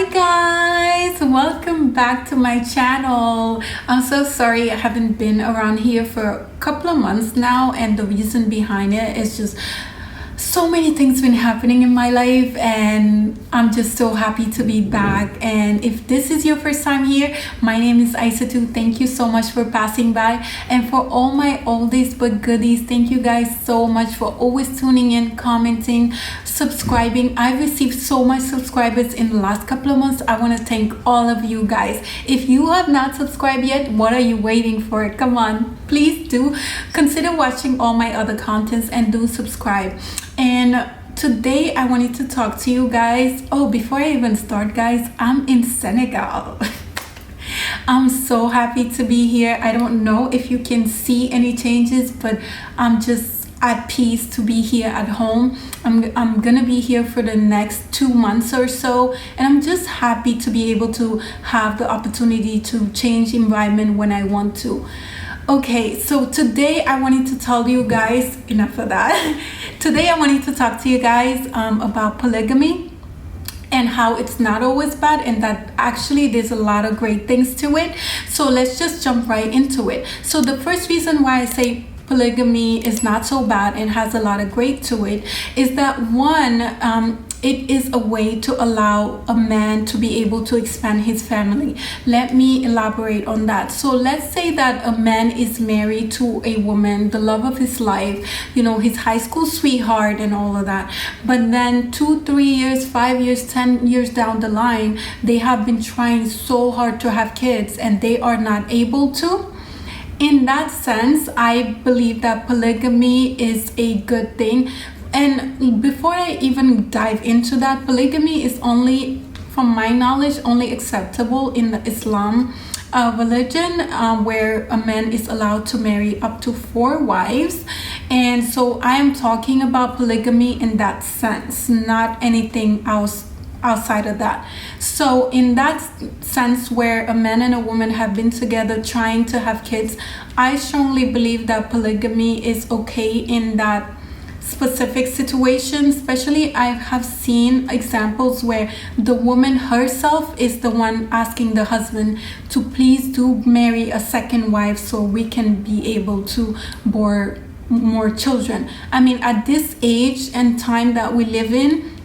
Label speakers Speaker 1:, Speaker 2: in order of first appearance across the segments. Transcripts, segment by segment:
Speaker 1: Hi guys, welcome back to my channel. I'm so sorry I haven't been around here for a couple of months now, and the reason behind it is just so many things been happening in my life, and I'm just so happy to be back. And if this is your first time here, my name is Aisatu. Thank you so much for passing by, and for all my oldies but goodies, thank you guys so much for always tuning in, commenting, subscribing. I've received so much subscribers in the last couple of months. I want to thank all of you guys. If you have not subscribed yet, what are you waiting for? Come on, please do consider watching all my other contents and do subscribe. And today I wanted to talk to you guys. Oh, before I even start, guys, I'm in Senegal. I'm so happy to be here. I don't know if you can see any changes, but I'm just at peace to be here at home. I'm gonna be here for the next 2 months or so, and I'm just happy to be able to have the opportunity to change environment when I want to. Okay, so today I wanted to tell you guys, enough of that. Today I wanted to talk to you guys about polygamy and how it's not always bad, and that actually there's a lot of great things to it. So let's just jump right into it. So the first reason why I say polygamy is not so bad and has a lot of great to it is that one, it is a way to allow a man to be able to expand his family. Let me elaborate on that. So let's say that a man is married to a woman, the love of his life, you know, his high school sweetheart and all of that. But then 2, 3 years, 5 years, 10 years down the line, they have been trying so hard to have kids and they are not able to. In that sense, I believe that polygamy is a good thing. And before I even dive into that, polygamy is only, from my knowledge, only acceptable in the Islam religion, where a man is allowed to marry up to 4 wives. And so I am talking about polygamy in that sense, not anything else outside of that. So in that sense, where a man and a woman have been together trying to have kids, I strongly believe that polygamy is okay in that specific situation. Especially I have seen examples where the woman herself is the one asking the husband to please do marry a second wife so we can be able to bear more children. I mean, at this age and time that we live in,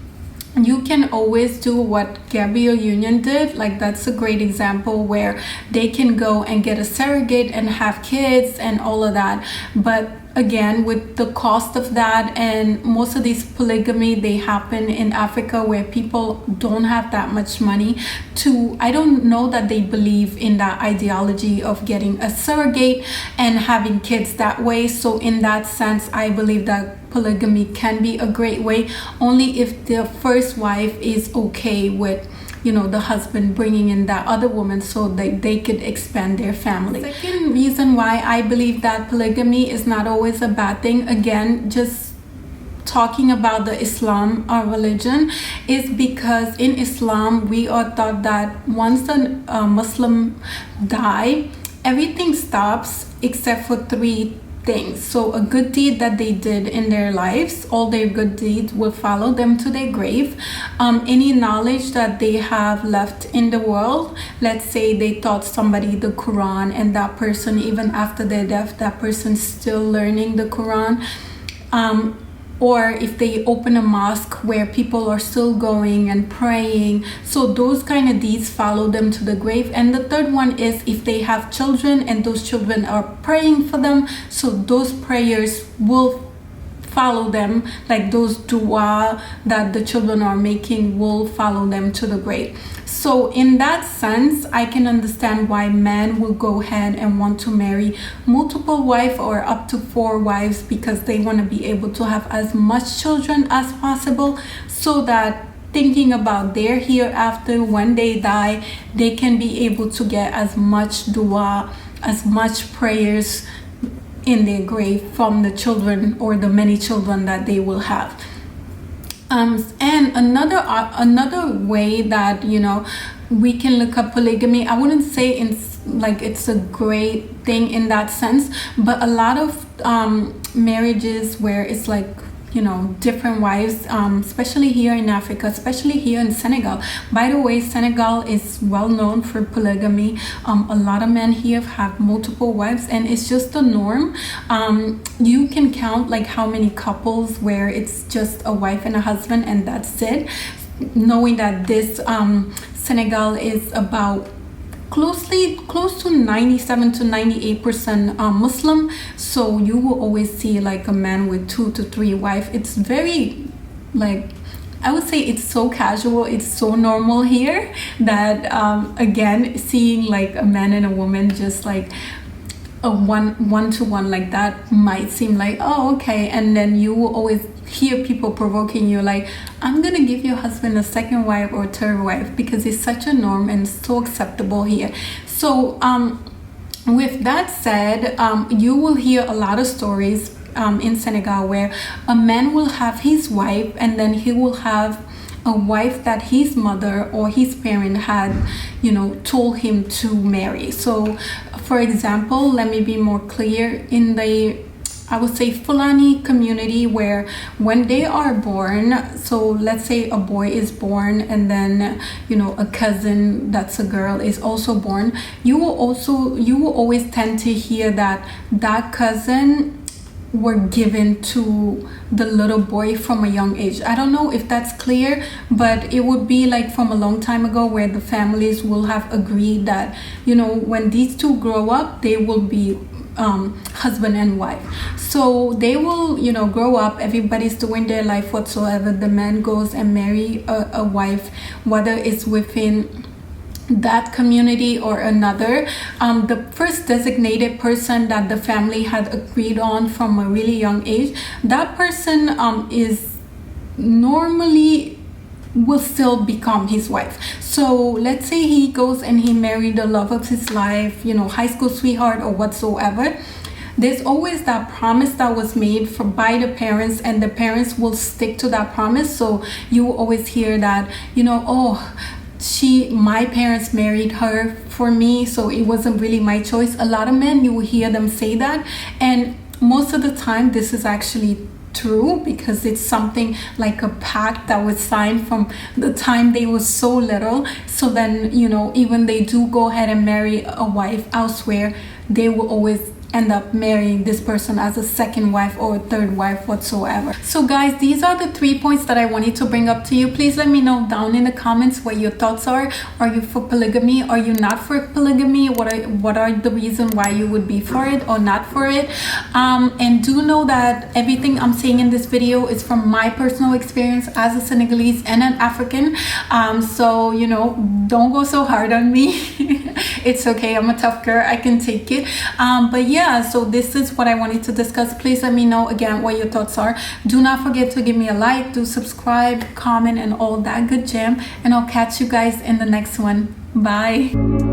Speaker 1: you can always do what Gabrielle Union did. Like, that's a great example where they can go and get a surrogate and have kids and all of that. But again, with the cost of that, and most of these polygamy, they happen in Africa where people don't have that much money to, I don't know that they believe in that ideology of getting a surrogate and having kids that way. So in that sense, I believe that polygamy can be a great way, only if the first wife is okay with, you know, the husband bringing in that other woman so they could expand their family. Second reason why I believe that polygamy is not always a bad thing, again, just talking about the Islam, our religion, is because in Islam we are taught that once a Muslim die, everything stops except for 3 things. So a good deed that they did in their lives, all their good deeds will follow them to their grave. Any knowledge that they have left in the world, let's say they taught somebody the Quran and that person, even after their death, that person's still learning the Quran. Or if they open a mosque where people are still going and praying, so those kind of deeds follow them to the grave. And the third one is if they have children and those children are praying for them, so those prayers will follow them, like those dua that the children are making will follow them to the grave. So in that sense, I can understand why men will go ahead and want to marry multiple wives or up to 4 wives, because they want to be able to have as much children as possible, so that thinking about their hereafter, when they die, they can be able to get as much dua, as much prayers in their grave from the children or the many children that they will have. And another way that, you know, we can look at polygamy, I wouldn't say it's a great thing in that sense, but a lot of marriages where it's like different wives, especially here in Africa, especially here in Senegal. By the way, Senegal is well known for polygamy. A lot of men here have multiple wives, and it's just the norm. You can count like how many couples where it's just a wife and a husband and that's it, knowing that this Senegal is about close to 97 to 98% Muslim, so you will always see like a man with 2 to 3 wives. It's very, like, I would say it's so casual, it's so normal here that again, seeing like a man and a woman just like a one to one like that might seem like, oh, okay. And then you will always hear people provoking you like, I'm gonna give your husband a second wife or third wife, because it's such a norm and so acceptable here. So with that said, you will hear a lot of stories in Senegal where a man will have his wife and then he will have a wife that his mother or his parent had told him to marry. So for example, let me be more clear, in the, I would say, Fulani community, where when they are born, so let's say a boy is born and then a cousin that's a girl is also born, you will always tend to hear that cousin were given to the little boy from a young age. I don't know if that's clear, but it would be like from a long time ago where the families will have agreed that when these two grow up, they will be husband and wife. So they will grow up, everybody's doing their life whatsoever, the man goes and marry a wife, whether it's within that community or another. The first designated person that the family had agreed on from a really young age, that person is normally will still become his wife. So let's say he goes and he married the love of his life, high school sweetheart or whatsoever. There's always that promise that was made by the parents, and the parents will stick to that promise. So you will always hear that, my parents married her for me, so it wasn't really my choice. A lot of men, you will hear them say that, and most of the time this is actually true, because it's something like a pact that was signed from the time they were so little. So then even they do go ahead and marry a wife elsewhere, they will always end up marrying this person as a second wife or a third wife whatsoever. So guys, these are the 3 points that I wanted to bring up to you. Please let me know down in the comments what your thoughts are. Are you for polygamy? Are you not for polygamy? What are the reasons why you would be for it or not for it? And do know that everything I'm saying in this video is from my personal experience as a Senegalese and an African. So don't go so hard on me. It's okay, I'm a tough girl, I can take it. But yeah, so this is what I wanted to discuss. Please let me know again what your thoughts are. Do not forget to give me a like, do subscribe, comment, and all that good jam, and I'll catch you guys in the next one. Bye.